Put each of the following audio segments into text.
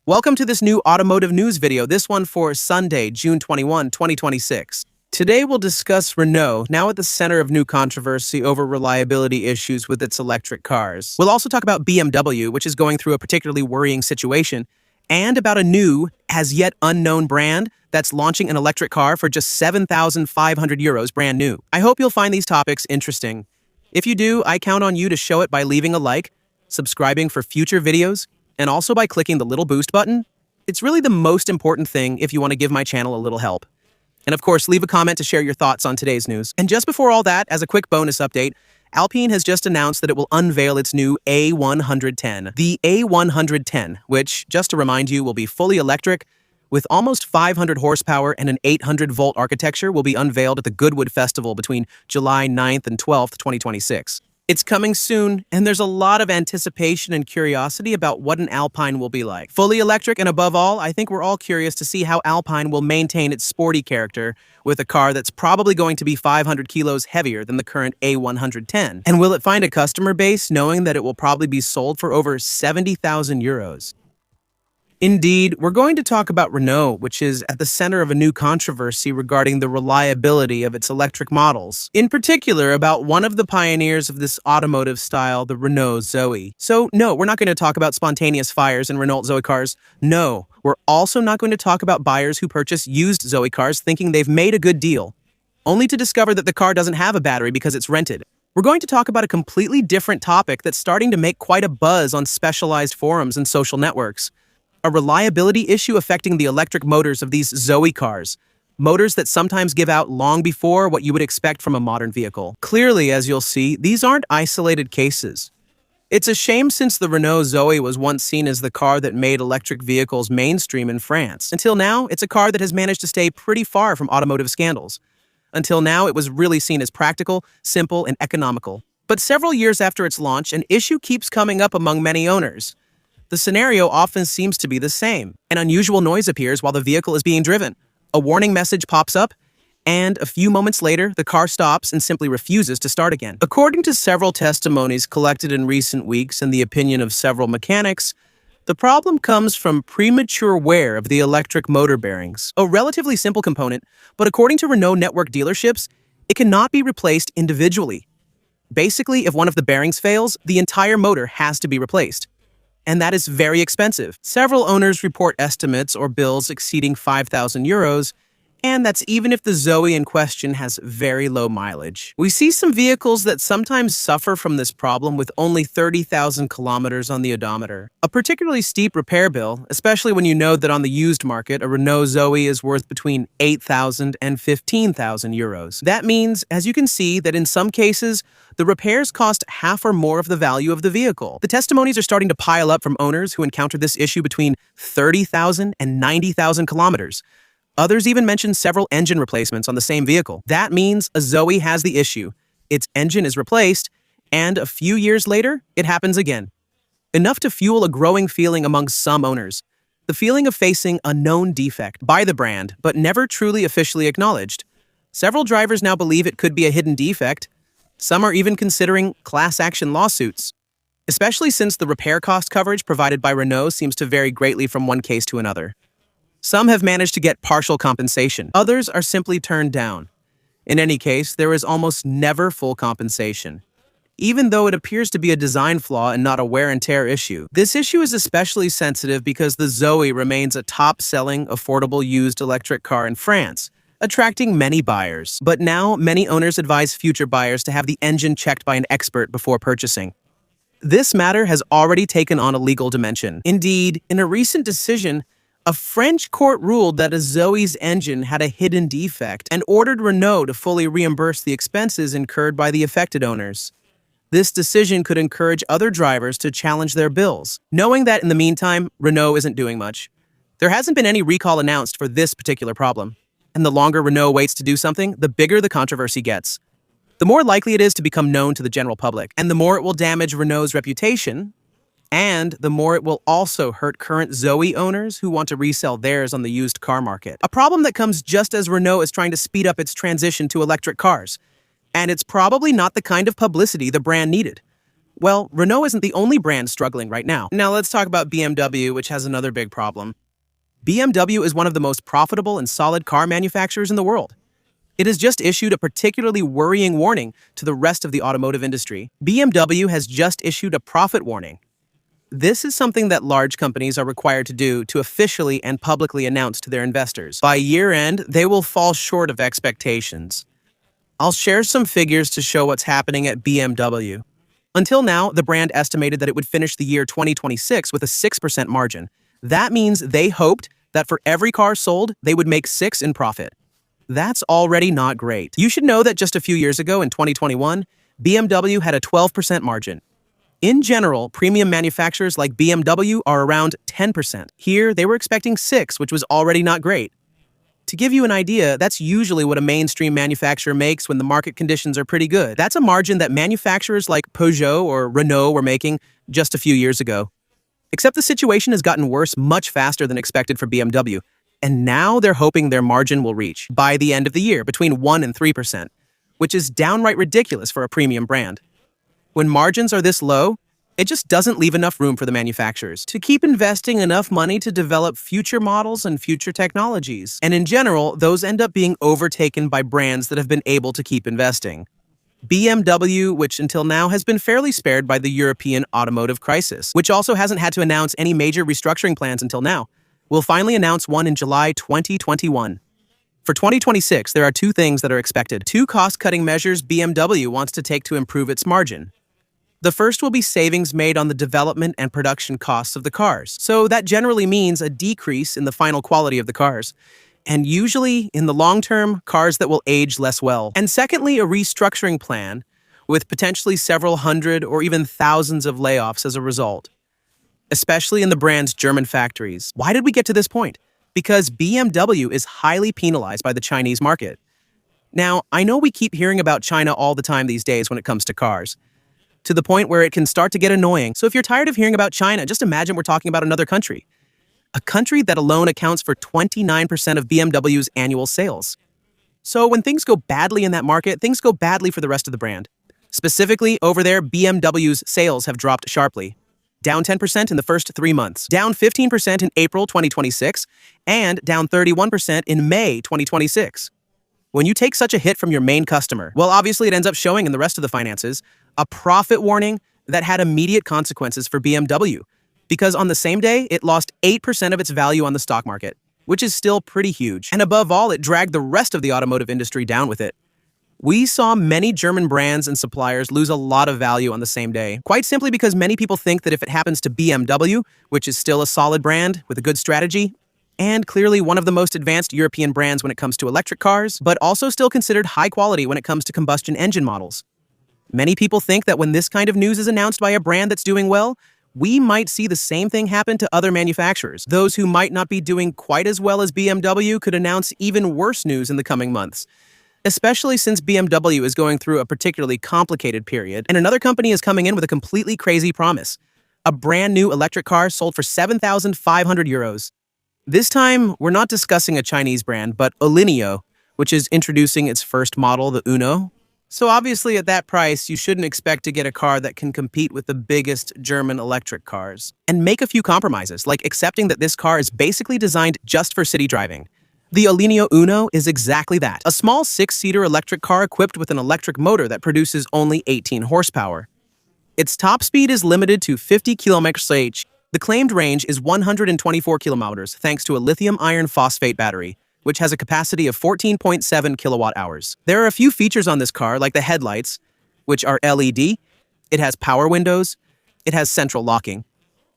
Welcome to this new automotive news video, this one for Sunday, June 21, 2026. Today we'll discuss Renault, now at the center of new controversy over reliability issues with its electric cars. We'll also talk about BMW, which is going through a particularly worrying situation, and about a new, as yet unknown brand that's launching an electric car for just 7,500 euros brand new. I hope you'll find these topics interesting. If you do, I count on you to show it by leaving a like, subscribing for future videos, and also by clicking the little boost button. It's really the most important thing if you want to give my channel a little help. And of course, leave a comment to share your thoughts on today's news. And just before all that, as a quick bonus update, Alpine has just announced that it will unveil its new A110. The A110, which, just to remind you, will be fully electric, with almost 500 horsepower and an 800-volt architecture, will be unveiled at the Goodwood Festival between July 9th and 12th, 2026. It's coming soon, and there's a lot of anticipation and curiosity about what an Alpine will be like. Fully electric, and above all, I think we're all curious to see how Alpine will maintain its sporty character with a car that's probably going to be 500 kilos heavier than the current A110. And will it find a customer base knowing that it will probably be sold for over 70,000 euros? Indeed, we're going to talk about Renault, which is at the center of a new controversy regarding the reliability of its electric models. In particular, about one of the pioneers of this automotive style, the Renault Zoe. So no, we're not going to talk about spontaneous fires in Renault Zoe cars. No, we're also not going to talk about buyers who purchase used Zoe cars thinking they've made a good deal, only to discover that the car doesn't have a battery because it's rented. We're going to talk about a completely different topic that's starting to make quite a buzz on specialized forums and social networks. A reliability issue affecting the electric motors of these Zoe cars, motors that sometimes give out long before what you would expect from a modern vehicle. Clearly, as you'll see, these aren't isolated cases. It's a shame since the Renault Zoe was once seen as the car that made electric vehicles mainstream in France. Until now, it's a car that has managed to stay pretty far from automotive scandals. Until now, it was really seen as practical, simple, and economical. But several years after its launch, an issue keeps coming up among many owners. The scenario often seems to be the same. An unusual noise appears while the vehicle is being driven. A warning message pops up, and a few moments later, the car stops and simply refuses to start again. According to several testimonies collected in recent weeks and the opinion of several mechanics, the problem comes from premature wear of the electric motor bearings, a relatively simple component, but according to Renault network dealerships, it cannot be replaced individually. Basically, if one of the bearings fails, the entire motor has to be replaced. And that is very expensive. Several owners report estimates or bills exceeding 5,000 euros, and that's even if the Zoe in question has very low mileage. We see some vehicles that sometimes suffer from this problem with only 30,000 kilometers on the odometer. A particularly steep repair bill, especially when you know that on the used market, a Renault Zoe is worth between 8,000 and 15,000 euros. That means, as you can see, that in some cases, the repairs cost half or more of the value of the vehicle. The testimonies are starting to pile up from owners who encountered this issue between 30,000 and 90,000 kilometers. Others even mention several engine replacements on the same vehicle. That means a Zoe has the issue. Its engine is replaced, and a few years later, it happens again. Enough to fuel a growing feeling among some owners. The feeling of facing a known defect by the brand, but never truly officially acknowledged. Several drivers now believe it could be a hidden defect. Some are even considering class action lawsuits, especially since the repair cost coverage provided by Renault seems to vary greatly from one case to another. Some have managed to get partial compensation. Others are simply turned down. In any case, there is almost never full compensation, even though it appears to be a design flaw and not a wear and tear issue. This issue is especially sensitive because the Zoe remains a top-selling, affordable used electric car in France, attracting many buyers. But now, many owners advise future buyers to have the engine checked by an expert before purchasing. This matter has already taken on a legal dimension. Indeed, in a recent decision, a French court ruled that a Zoe's engine had a hidden defect and ordered Renault to fully reimburse the expenses incurred by the affected owners. This decision could encourage other drivers to challenge their bills, knowing that in the meantime, Renault isn't doing much. There hasn't been any recall announced for this particular problem, and the longer Renault waits to do something, the bigger the controversy gets. The more likely it is to become known to the general public, and the more it will damage Renault's reputation, and the more it will also hurt current Zoe owners who want to resell theirs on the used car market. A problem that comes just as Renault is trying to speed up its transition to electric cars. And it's probably not the kind of publicity the brand needed. Well, Renault isn't the only brand struggling right now. Now let's talk about BMW, which has another big problem. BMW is one of the most profitable and solid car manufacturers in the world. It has just issued a particularly worrying warning to the rest of the automotive industry. BMW has just issued a profit warning. This is something that large companies are required to do to officially and publicly announce to their investors. By year end, they will fall short of expectations. I'll share some figures to show what's happening at BMW. Until now, the brand estimated that it would finish the year 2026 with a 6% margin. That means they hoped that for every car sold, they would make 6 in profit. That's already not great. You should know that just a few years ago in 2021, BMW had a 12% margin. In general, premium manufacturers like BMW are around 10%. Here, they were expecting 6, which was already not great. To give you an idea, that's usually what a mainstream manufacturer makes when the market conditions are pretty good. That's a margin that manufacturers like Peugeot or Renault were making just a few years ago. Except the situation has gotten worse much faster than expected for BMW, and now they're hoping their margin will reach, by the end of the year, between 1 and 3%, which is downright ridiculous for a premium brand. When margins are this low, it just doesn't leave enough room for the manufacturers to keep investing enough money to develop future models and future technologies. And in general, those end up being overtaken by brands that have been able to keep investing. BMW, which until now has been fairly spared by the European automotive crisis, which also hasn't had to announce any major restructuring plans until now, will finally announce one in July 2021. For 2026, there are 2 things that are expected. 2 cost-cutting measures BMW wants to take to improve its margin. The first will be savings made on the development and production costs of the cars. So that generally means a decrease in the final quality of the cars. And usually, in the long term, cars that will age less well. And secondly, a restructuring plan with potentially several hundred or even thousands of layoffs as a result, especially in the brand's German factories. Why did we get to this point? Because BMW is highly penalized by the Chinese market. Now, I know we keep hearing about China all the time these days when it comes to cars, to the point where it can start to get annoying. So if you're tired of hearing about China, just imagine we're talking about another country. A country that alone accounts for 29% of BMW's annual sales. So when things go badly in that market, things go badly for the rest of the brand. Specifically, over there, BMW's sales have dropped sharply. Down 10% in the first 3 months, down 15% in April 2026, and down 31% in May 2026. When you take such a hit from your main customer, well, obviously it ends up showing in the rest of the finances, a profit warning that had immediate consequences for BMW, because on the same day, it lost 8% of its value on the stock market, which is still pretty huge. And above all, it dragged the rest of the automotive industry down with it. We saw many German brands and suppliers lose a lot of value on the same day, quite simply because many people think that if it happens to BMW, which is still a solid brand with a good strategy, and clearly one of the most advanced European brands when it comes to electric cars, but also still considered high quality when it comes to combustion engine models. Many people think that when this kind of news is announced by a brand that's doing well, we might see the same thing happen to other manufacturers. Those who might not be doing quite as well as BMW could announce even worse news in the coming months, especially since BMW is going through a particularly complicated period, and another company is coming in with a completely crazy promise. A brand new electric car sold for 7,500 euros. This time, we're not discussing a Chinese brand, but Ollinio, which is introducing its first model, the Uno. So obviously at that price, you shouldn't expect to get a car that can compete with the biggest German electric cars. And make a few compromises, like accepting that this car is basically designed just for city driving. The Ollinio Uno is exactly that, a small 6-seater electric car equipped with an electric motor that produces only 18 horsepower. Its top speed is limited to 50 km/h. The claimed range is 124 kilometers thanks to a lithium iron phosphate battery, which has a capacity of 14.7 kilowatt-hours. There are a few features on this car, like the headlights, which are LED. It has power windows. It has central locking.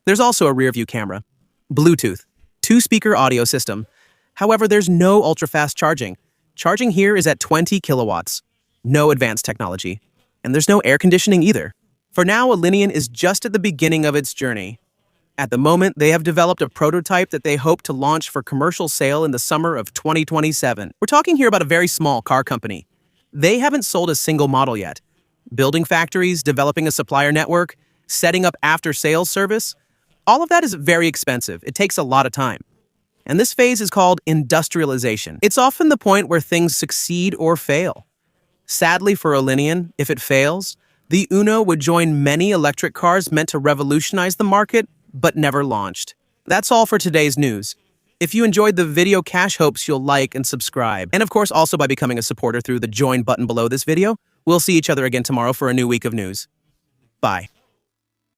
There's also a rear-view camera. Bluetooth, 2-speaker audio system. However, there's no ultra-fast charging. Charging here is at 20 kilowatts. No advanced technology. And there's no air conditioning either. For now, Ollinio is just at the beginning of its journey. At the moment, they have developed a prototype that they hope to launch for commercial sale in the summer of 2027. We're talking here about a very small car company. They haven't sold a single model yet. Building factories, developing a supplier network, setting up after-sales service, all of that is very expensive. It takes a lot of time. And this phase is called industrialization. It's often the point where things succeed or fail. Sadly for Ollinio, if it fails, The Uno would join many electric cars meant to revolutionize the market, but never launched. That's all for today's news. If you enjoyed the video, Cash hopes you'll like and subscribe. And of course, also by becoming a supporter through the join button below this video. We'll see each other again tomorrow for a new week of news. Bye.